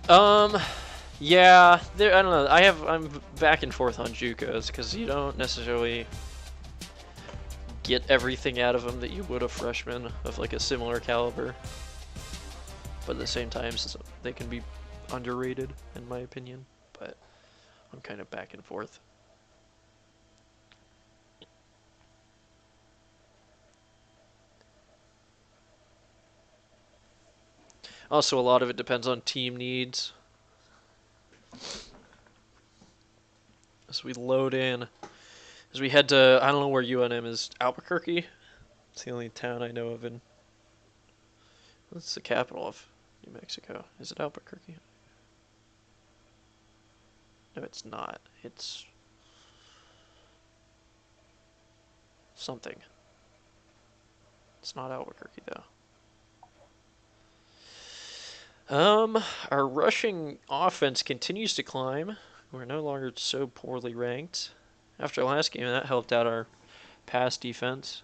Um, yeah, I don't know. I'm back and forth on JUCOs because you don't necessarily get everything out of them that you would a freshman of like a similar caliber. But at the same time, they can be underrated in my opinion. But I'm kind of back and forth. Also, a lot of it depends on team needs. As we load in, as we head to, I don't know where UNM is, Albuquerque? It's the only town I know of in, what's the capital of New Mexico? Is it Albuquerque? No, it's not. It's something. It's not Albuquerque, though. Our rushing offense continues to climb. We're no longer so poorly ranked. After last game, that helped out our pass defense.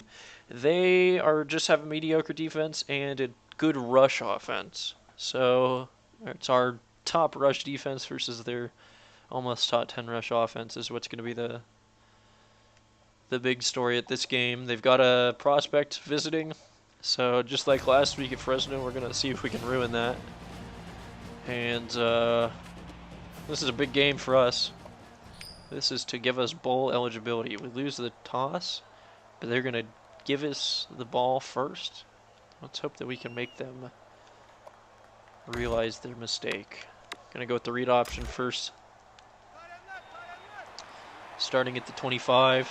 They are just have a mediocre defense and a good rush offense. So it's our top rush defense versus their almost top 10 rush offense is what's going to be the big story at this game. They've got a prospect visiting, so just like last week at Fresno, we're going to see if we can ruin that. And this is a big game for us. This is to give us bowl eligibility. We lose the toss, but they're going to give us the ball first. Let's hope that we can make them realize their mistake. Going to go with the read option first. Starting at the 25.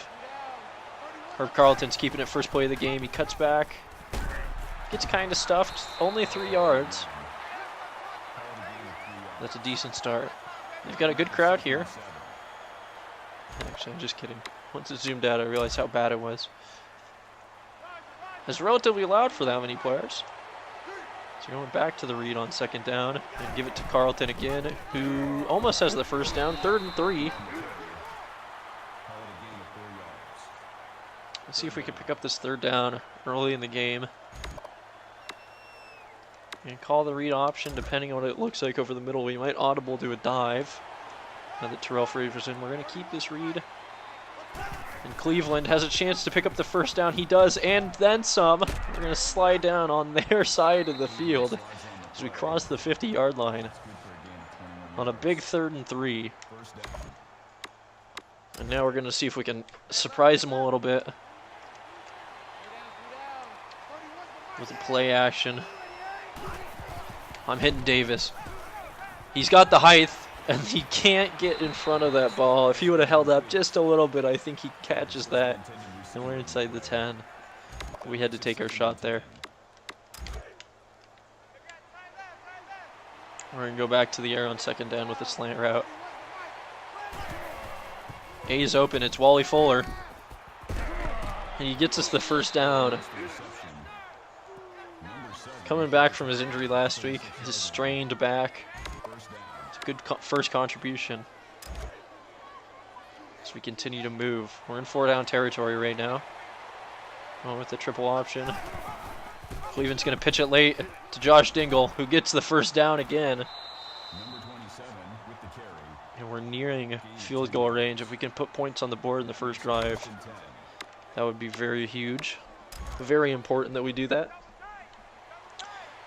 Herb Carlton's keeping it first play of the game. He cuts back. Gets kind of stuffed. Only 3 yards. That's a decent start. They've got a good crowd here. Actually, I'm just kidding. Once it zoomed out, I realized how bad it was. It's relatively loud for that many players. So going back to the read on second down and give it to Carlton again, who almost has the first down. 3rd and 3. Let's see if we can pick up this 3rd down early in the game. And call the read option depending on what it looks like over the middle. We might audible to a dive. Now that Terrell Frazier's in, we're going to keep this read. And Cleveland has a chance to pick up the first down. He does, and then some. We're going to slide down on their side of the field as we cross the 50-yard line on a big 3rd and 3. And now we're going to see if we can surprise them a little bit with a play action. I'm hitting Davis. He's got the height, and he can't get in front of that ball. If he would have held up just a little bit, I think he catches that. And we're inside the 10. We had to take our shot there. We're going to go back to the air on second down with a slant route. A's open. It's Wally Fuller. And he gets us the first down. Coming back from his injury last week, his strained back. It's a good first contribution. As we continue to move. We're in 4-down territory right now. Oh, with the triple option. Cleveland's going to pitch it late to Josh Dingle, who gets the first down again. And we're nearing field goal range. If we can put points on the board in the first drive, that would be very huge. Very important that we do that.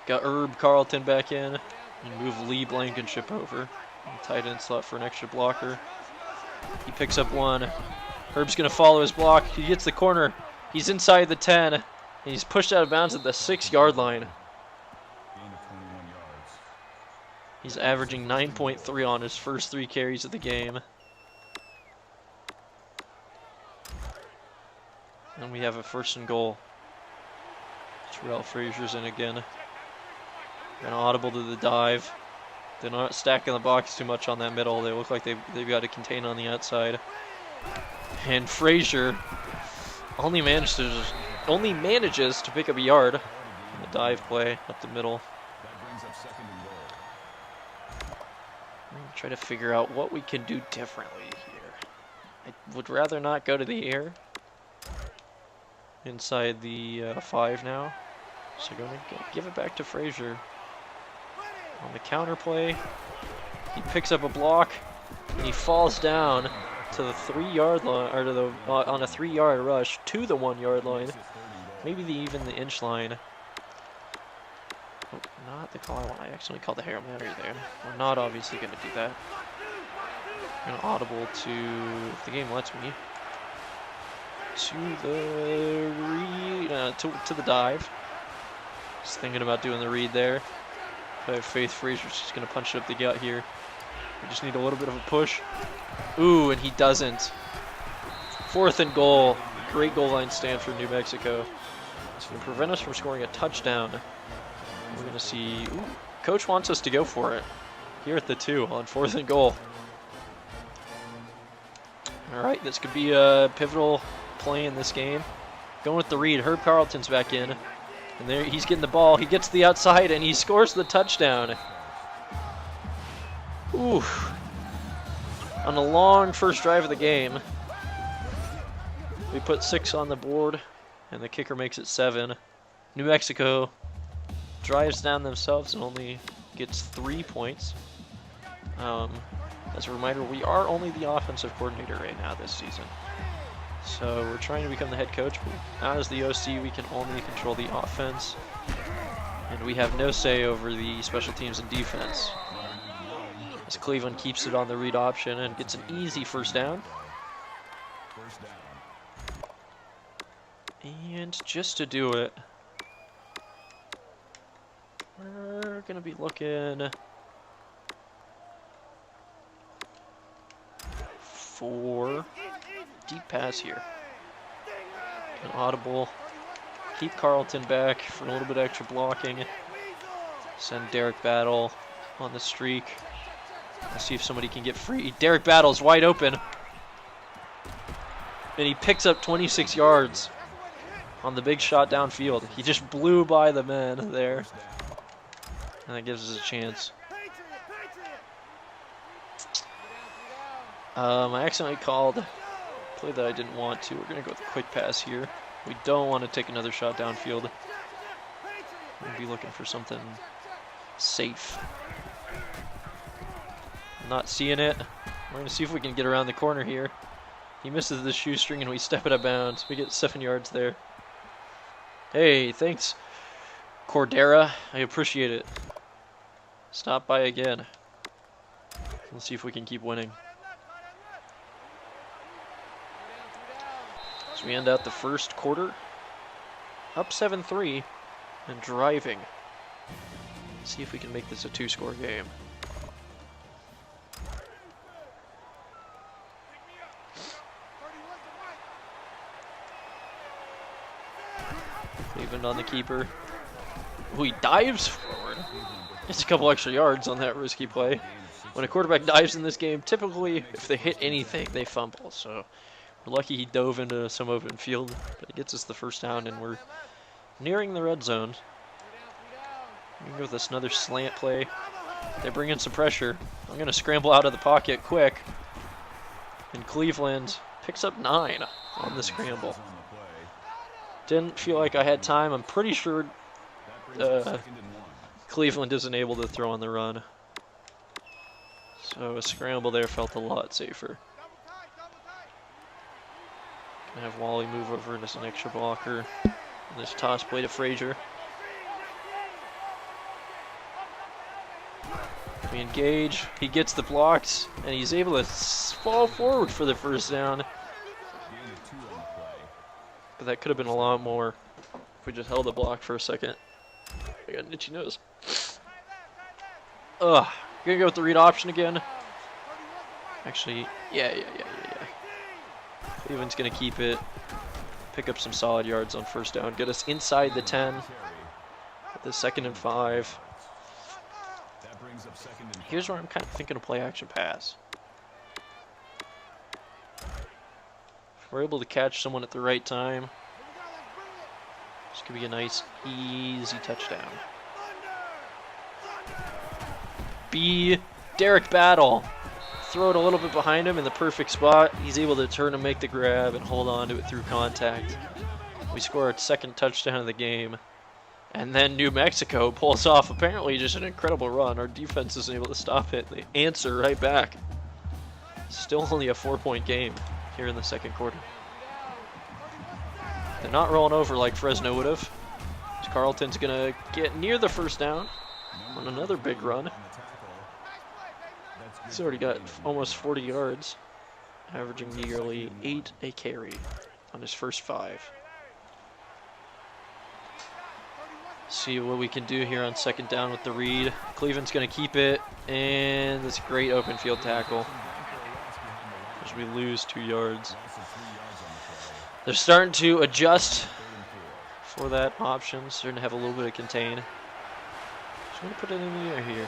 Got Herb Carlton back in and move Lee Blankenship over. Tight end slot for an extra blocker. He picks up one. Herb's going to follow his block. He gets the corner. He's inside the 10. And he's pushed out of bounds at the 6-yard line. He's averaging 9.3 on his first 3 carries of the game. And we have a 1st and goal. Terrell Frazier's in again. Going to audible to the dive. They're not stacking the box too much on that middle. They look like they've got to contain on the outside. And Frazier only manages to pick up a yard in the dive play up the middle. I'm going to try to figure out what we can do differently here. I would rather not go to the air. Inside the 5 now. So going to give it back to Frazier. On the counter play, he picks up a block, and he falls down to the 3-yard line, or to the on a 3-yard rush to the 1-yard line, maybe even the inch line. Oh, not the call I want. I accidentally called the Hail Mary there. We're not obviously going to do that. I'm going to audible to, if the game lets me, to the read, to the dive. Just thinking about doing the read there. I have faith Frazier's just going to punch it up the gut here. We just need a little bit of a push. Ooh, and he doesn't. 4th and goal. Great goal line stand for New Mexico. It's going to prevent us from scoring a touchdown. We're going to see... Ooh, coach wants us to go for it. Here at the 2 on 4th and goal. Alright, this could be a pivotal play in this game. Going with the read. Herb Carlton's back in. And there he's getting the ball. He gets to the outside and he scores the touchdown. Ooh. On a long first drive of the game. We put 6 on the board and the kicker makes it 7. New Mexico drives down themselves and only gets 3 points. As a reminder, we are only the offensive coordinator right now this season. So we're trying to become the head coach, but now as the OC, we can only control the offense. And we have no say over the special teams and defense. As Cleveland keeps it on the read option and gets an easy first down. And just to do it, we're going to be looking for deep pass here. An audible. Keep Carlton back for a little bit extra blocking. Send Derek Battle on the streak. Let's see if somebody can get free. Derek Battle's wide open. And he picks up 26 yards on the big shot downfield. He just blew by the men there. And that gives us a chance. I accidentally called a play that I didn't want to. We're going to go with a quick pass here. We don't want to take another shot downfield. We're going to be looking for something safe. I'm not seeing it. We're going to see if we can get around the corner here. He misses the shoestring and we step it out of bounds. We get 7 yards there. Hey, thanks, Cordera. I appreciate it. Stop by again. Let's see if we can keep winning. So we end out the first quarter up 7-3 and driving. See if we can make this a 2-score game. Cleveland on the keeper. Ooh, he dives forward. It's a couple extra yards on that risky play. When a quarterback dives in this game, typically if they hit anything, they fumble. So we're lucky he dove into some open field, but it gets us the first down, and we're nearing the red zone. We can go with this another slant play. They bring in some pressure. I'm going to scramble out of the pocket quick. And Cleveland picks up 9 on the scramble. Didn't feel like I had time. I'm pretty sure Cleveland isn't able to throw on the run. So a scramble there felt a lot safer. Gonna have Wally move over as an extra blocker. And this toss play to Frazier. We engage. He gets the blocks, and he's able to fall forward for the first down. But that could have been a lot more if we just held the block for a second. I got an itchy nose. Ugh. Gonna go with the read option again. Actually, yeah. Cleveland's gonna keep it. Pick up some solid yards on first down. Get us inside the 10. At the 2nd and 5. Here's where I'm kind of thinking of play action pass. If we're able to catch someone at the right time, this could be a nice, easy touchdown. B. Derek Battle. Throw it a little bit behind him in the perfect spot. He's able to turn and make the grab and hold on to it through contact. We score our 2nd touchdown of the game. And then New Mexico pulls off apparently just an incredible run. Our defense isn't able to stop it. They answer right back. Still only a 4-point game here in the second quarter. They're not rolling over like Fresno would have. Carleton's going to get near the first down on another big run. He's already got almost 40 yards, averaging nearly 8 a carry on his first 5. See what we can do here on second down with the read. Cleveland's going to keep it, and this great open field tackle as we lose 2 yards. They're starting to adjust for that option, starting to have a little bit of contain. Just going to put it in the air here.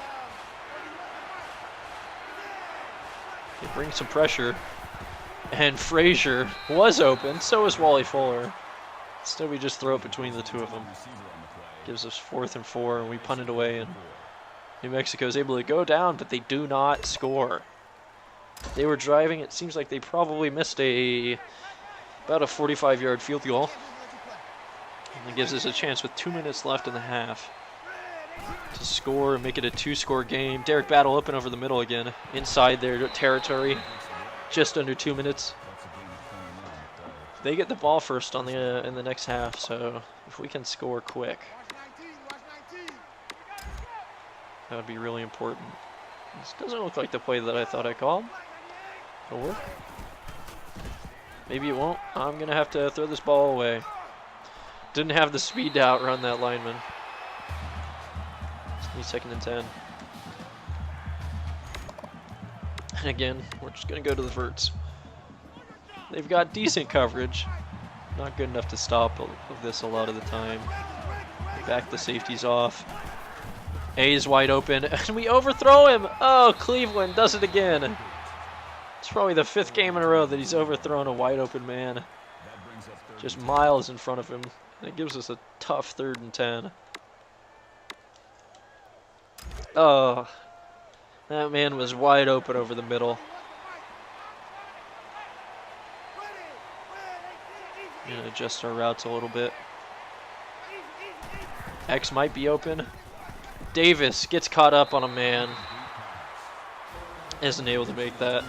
They bring some pressure, and Frazier was open, so was Wally Fuller. Instead we just throw it between the two of them. Gives us 4th and 4, and we punt it away, and New Mexico is able to go down, but they do not score. They were driving. It seems like they probably missed about a 45-yard field goal. And it gives us a chance with 2 minutes left in the half to score and make it a 2-score game. Derek Battle open over the middle again, inside their territory, just under 2 minutes. They get the ball first on in the next half, so if we can score quick, that would be really important. This doesn't look like the play that I thought I called. It'll work. Maybe it won't. I'm going to have to throw this ball away. Didn't have the speed to outrun that lineman. It's 2nd and 10. And again, we're just going to go to the verts. They've got decent coverage. Not good enough to stop this a lot of the time. Back the safeties off. A is wide open, and we overthrow him. Oh, Cleveland does it again. It's probably the 5th game in a row that he's overthrown a wide open man. Just miles in front of him. And it gives us a tough 3rd and 10. Oh, that man was wide open over the middle. Gonna adjust our routes a little bit. X might be open. Davis gets caught up on a man. Isn't able to make that.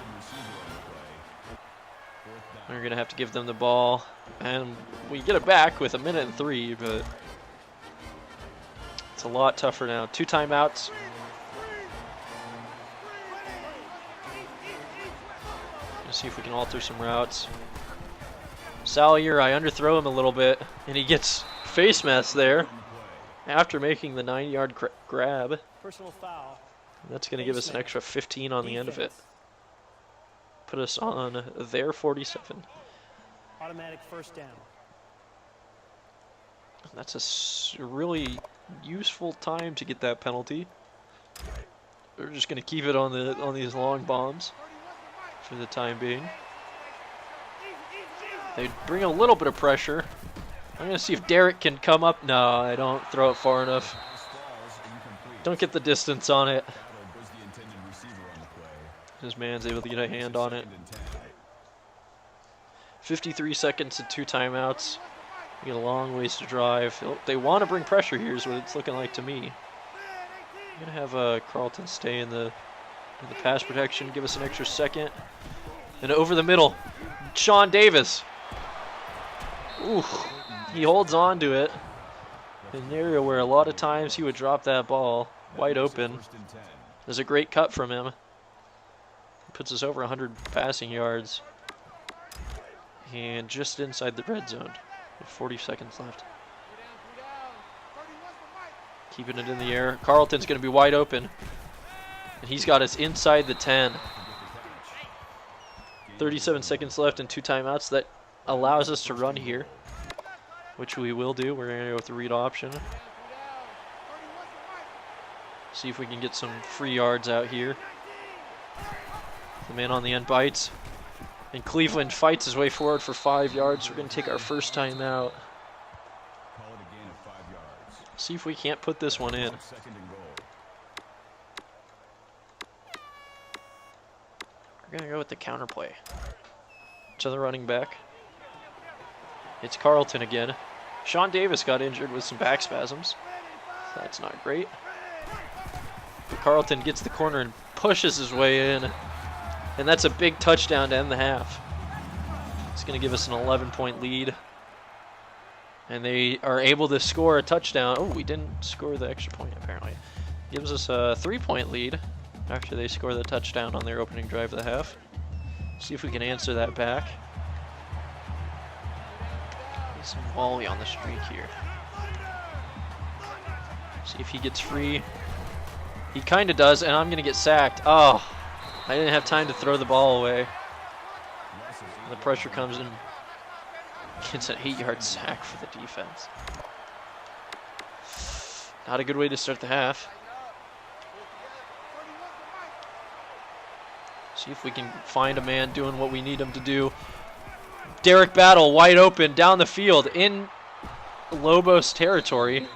We're gonna have to give them the ball, and we get it back with 1:03, but it's a lot tougher now. 2 timeouts. Let's see if we can alter some routes. Salyer, I underthrow him a little bit, and he gets face mask there after making the 9-yard grab. Personal foul. That's going to give us an extra 15 on the end of it. Put us on their 47. Automatic first down. That's a really useful time to get that penalty. We're just going to keep it on these long bombs for the time being. They bring a little bit of pressure. I'm going to see if Derek can come up. No, I don't throw it far enough. Don't get the distance on it. This man's able to get a hand on it. 53 seconds and 2 timeouts. We got a long ways to drive. They want to bring pressure here is what it's looking like to me. I'm going to have Carleton stay in the pass protection, give us an extra second. And over the middle, Sean Davis. Ooh, he holds on to it. In an area where a lot of times he would drop that ball wide open. There's a great cut from him. Puts us over 100 passing yards. And just inside the red zone. With 40 seconds left. Keeping it in the air. Carleton's going to be wide open. And he's got us inside the 10. 37 seconds left and 2 timeouts. That allows us to run here, which we will do. We're going to go with the read option. See if we can get some free yards out here. The man on the end bites. And Cleveland fights his way forward for 5 yards. We're going to take our first time out. See if we can't put this one in. We're going to go with the counter play. To the running back. It's Carleton again. Sean Davis got injured with some back spasms. So that's not great. But Carleton gets the corner and pushes his way in. And that's a big touchdown to end the half. It's going to give us an 11-point lead. And they are able to score a touchdown. Oh, we didn't score the extra point, apparently. Gives us a 3-point lead after they score the touchdown on their opening drive of the half. See if we can answer that back. Get some Wally on the streak here. See if he gets free. He kind of does, and I'm going to get sacked. Oh, I didn't have time to throw the ball away. And the pressure comes in. Gets an 8-yard sack for the defense. Not a good way to start the half. See if we can find a man doing what we need him to do. Derek Battle wide open down the field in Lobos territory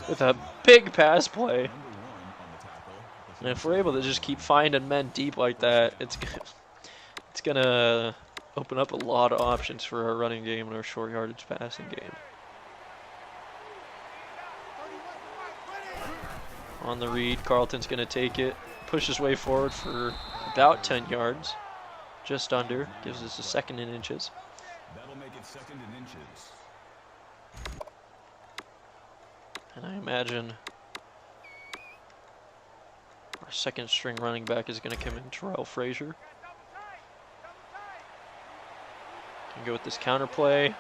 with a big pass play. And if we're able to just keep finding men deep like that, it's gonna open up a lot of options for our running game and our short yardage passing game. On the read, Carleton's gonna take it, push his way forward for about 10 yards, just under, gives us a 2nd and inches. That'll make it 2nd and inches. And I imagine our 2nd string running back is going to come in, Terrell Frazier. Can go with this counter play.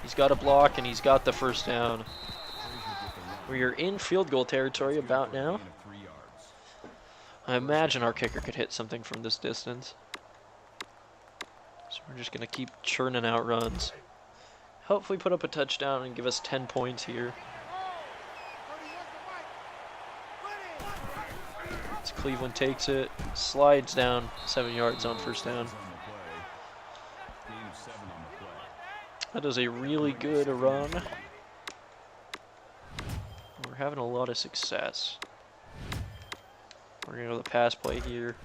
He's got a block and he's got the 1st down. We are in field goal territory about now. I imagine our kicker could hit something from this distance. So we're just going to keep churning out runs. Hopefully put up a touchdown and give us 10 points here. As Cleveland takes it, slides down 7 yards on 1st down. That is a really good run. We're having a lot of success. We're going to go to the pass play here.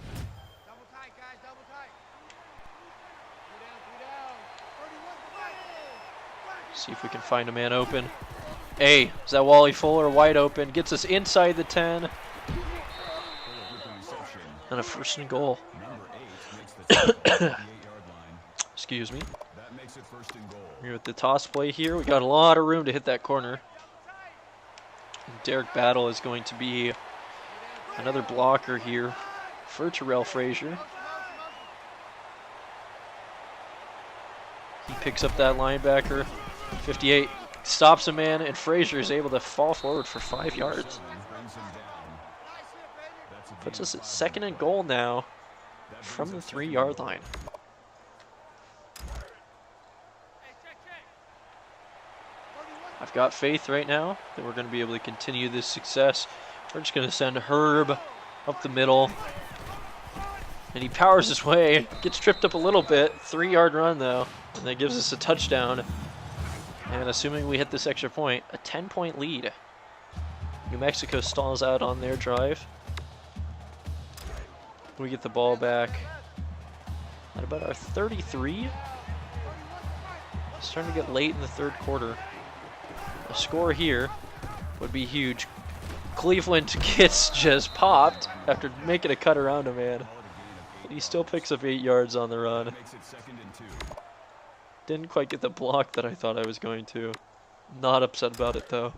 See if we can find a man open. Hey, is that Wally Fuller wide open? Gets us inside the 10. And a 1st and goal. Excuse me. We're with the toss play here. We got a lot of room to hit that corner. Derek Battle is going to be another blocker here for Terrell Frazier. He picks up that linebacker. 58 stops a man, and Frazier is able to fall forward for 5 yards. Puts us at 2nd and goal now from the 3-yard line. I've got faith right now that we're going to be able to continue this success. We're just going to send Herb up the middle. And he powers his way, gets tripped up a little bit. 3-yard run though, and that gives us a touchdown. And assuming we hit this extra point, a 10-point lead. New Mexico stalls out on their drive. We get the ball back at about our 33. Starting to get late in the 3rd quarter. A score here would be huge. Cleveland gets just popped after making a cut around a man. But he still picks up 8 yards on the run. Didn't quite get the block that I thought I was going to. Not upset about it though.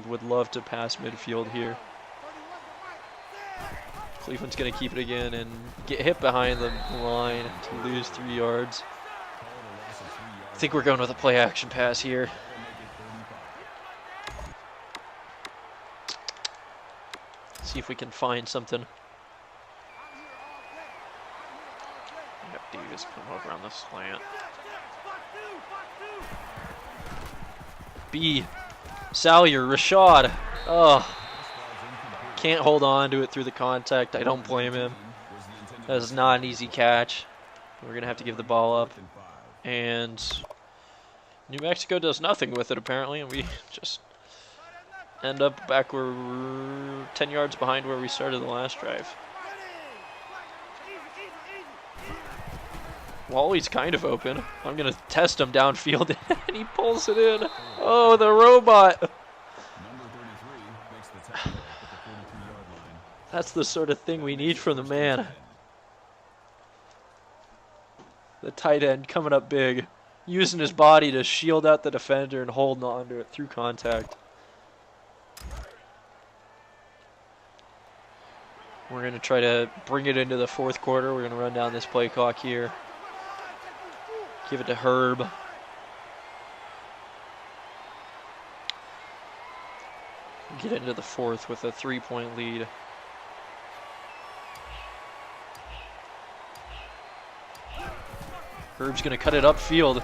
Would love to pass midfield here. Cleveland's going to keep it again and get hit behind the line to lose 3 yards. I think we're going with a play action pass here. See if we can find something. Have Davis come over on the slant. B. Salyer, Rashad. Oh. Can't hold on to it through the contact. I don't blame him. That is not an easy catch. We're going to have to give the ball up. And New Mexico does nothing with it apparently, and we just end up back where we're 10 yards behind where we started the last drive. Wally's kind of open. I'm going to test him downfield, and he pulls it in. Oh, the robot. Number 33 makes the tackle at the 42-yard line. That's the sort of thing we need from the man. The tight end coming up big, using his body to shield out the defender and holding on to it through contact. We're going to try to bring it into the fourth quarter. We're going to run down this play clock here. Give it to Herb. Get into the fourth with a 3-point lead. Herb's going to cut it upfield.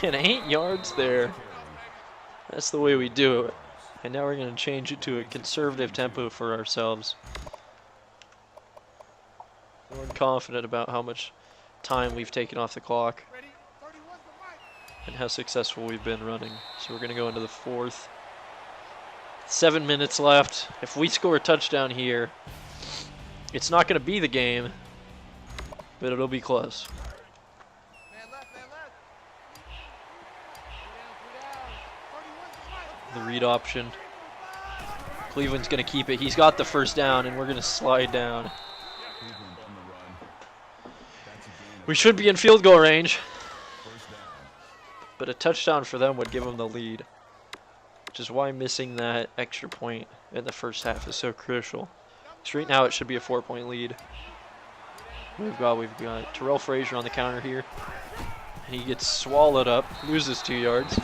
And 8 yards there. That's the way we do it. And now we're going to change it to a conservative tempo for ourselves. We're confident about how much time we've taken off the clock and how successful we've been running. So we're going to go into the fourth. 7 minutes left. If we score a touchdown here, it's not going to be the game, but it'll be close. The read option. Cleveland's going to keep it. He's got the first down, and we're going to slide down. We should be in field goal range, but a touchdown for them would give them the lead, which is why missing that extra point in the first half is so crucial. So right now it should be a 4-point lead. We've got Terrell Frazier on the counter here, and he gets swallowed up, loses 2 yards.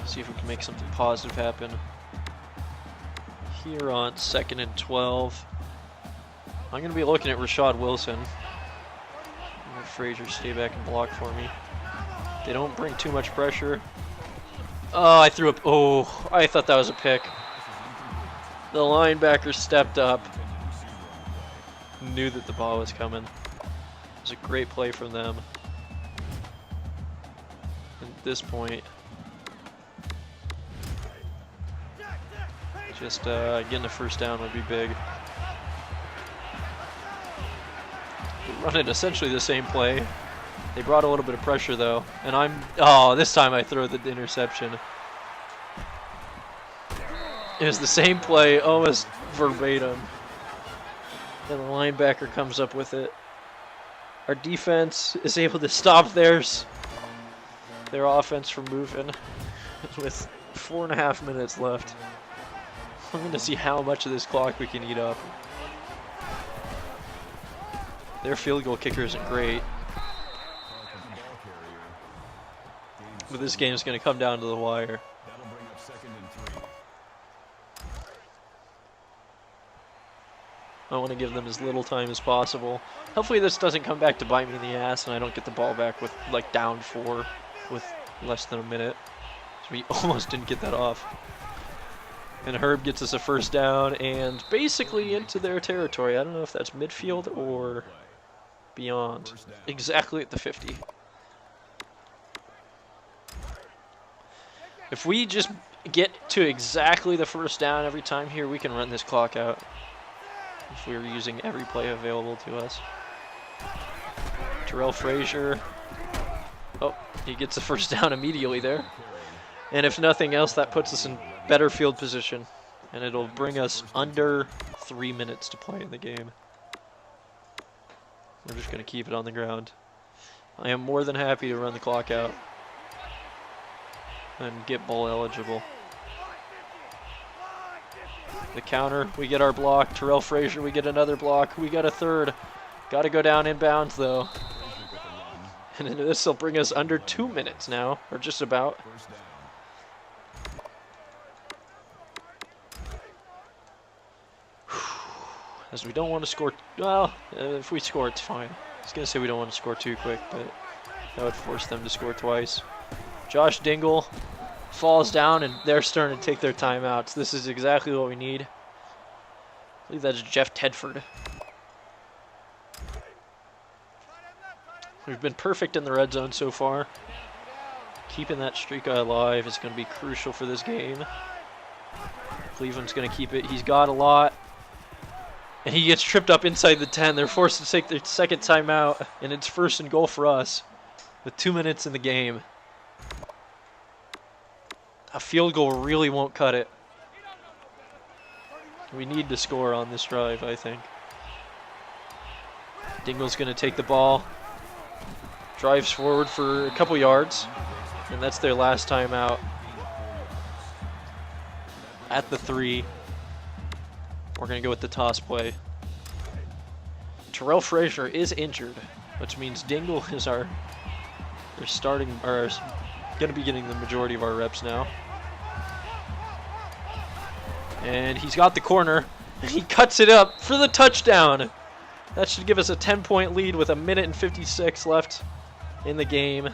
See if we can make something positive happen. Here on 2nd and 12. I'm going to be looking at Rashad Wilson. Let Frazier stay back and block for me. They don't bring too much pressure. Oh, I threw up. Oh, I thought that was a pick. The linebacker stepped up. Knew that the ball was coming. It was a great play from them. At this point, just getting the first down would be big. We're running essentially the same play. They brought a little bit of pressure though, and this time I throw the interception. It was the same play, almost verbatim. And the linebacker comes up with it. Our defense is able to stop their offense from moving with 4.5 minutes left. I'm going to see how much of this clock we can eat up. Their field goal kicker isn't great, but this game is going to come down to the wire. That'll bring up 2nd and 3. I want to give them as little time as possible. Hopefully this doesn't come back to bite me in the ass and I don't get the ball back with like down 4 with less than a minute. So we almost didn't get that off. And Herb gets us a first down and basically into their territory. I don't know if that's midfield or beyond. Exactly at the 50. If we just get to exactly the first down every time here, we can run this clock out. If we were using every play available to us. Terrell Frazier. Oh, he gets the first down immediately there. And if nothing else, that puts us in better field position. And it'll bring us under 3 minutes to play in the game. We're just going to keep it on the ground. I am more than happy to run the clock out and get bowl eligible. The counter, we get our block. Terrell Frazier, we get another block. We got a third. Got to go down inbounds though. And this will bring us under 2 minutes now, or just about. As we don't want to score, well, if we score, it's fine. I was going to say we don't want to score too quick, but that would force them to score twice. Josh Dingle falls down, and they're starting to take their timeouts. This is exactly what we need. I believe that's Jeff Tedford. We've been perfect in the red zone so far. Keeping that streak alive is going to be crucial for this game. Cleveland's going to keep it. He's got a lot. And he gets tripped up inside the 10. They're forced to take their second timeout, and it's 1st and goal for us with 2 minutes in the game. A field goal really won't cut it. We need to score on this drive, I think. Dingle's going to take the ball. Drives forward for a couple yards. And that's their last timeout. At the 3. We're going to go with the toss play. Terrell Frazier is injured, which means Dingle is our starting, or going to be getting the majority of our reps now. And he's got the corner, and he cuts it up for the touchdown. That should give us a 10-point lead with 1:56 left in the game.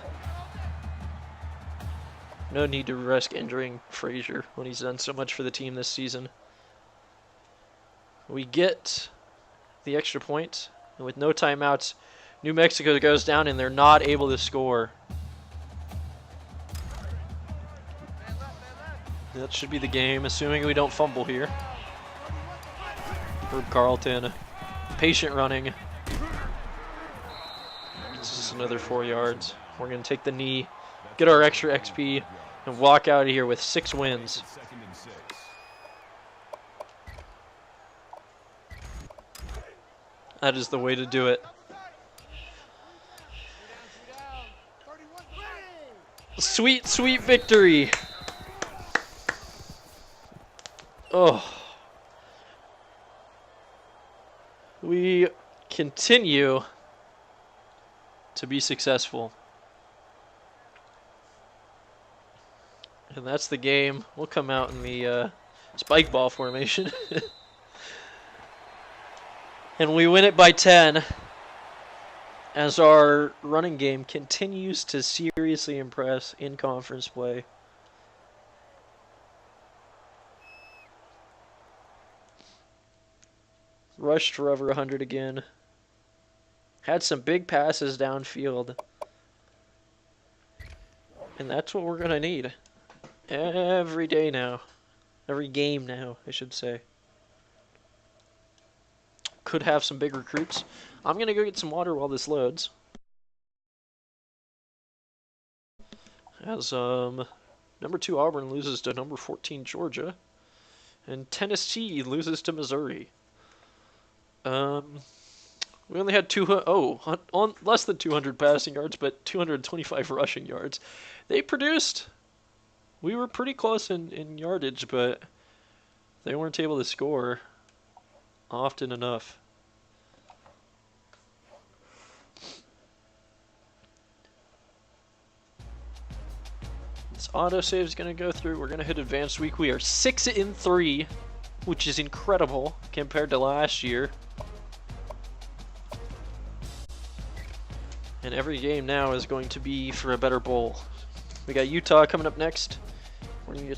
No need to risk injuring Frazier when he's done so much for the team this season. We get the extra point, and with no timeouts, New Mexico goes down and they're not able to score. That should be the game, assuming we don't fumble here. Herb Carlton, patient running. This is another 4 yards. We're going to take the knee, get our extra XP, and walk out of here with 6 wins. That is the way to do it. Sweet, sweet victory. Oh. We continue to be successful. And that's the game. We'll come out in the spike ball formation. And we win it by 10 as our running game continues to seriously impress in conference play. Rushed for over 100 again. Had some big passes downfield. And that's what we're going to need every day now. Every game now, I should say. Could have some big recruits. I'm going to go get some water while this loads. As number 2 Auburn loses to number 14 Georgia. And Tennessee loses to Missouri. We only had less than 200 passing yards, but 225 rushing yards. They produced. We were pretty close in yardage, but they weren't able to score often enough. This autosave is going to go through. We're going to hit advanced week. We are 6-3, which is incredible compared to last year. And every game now is going to be for a better bowl. We got Utah coming up next. We're going to get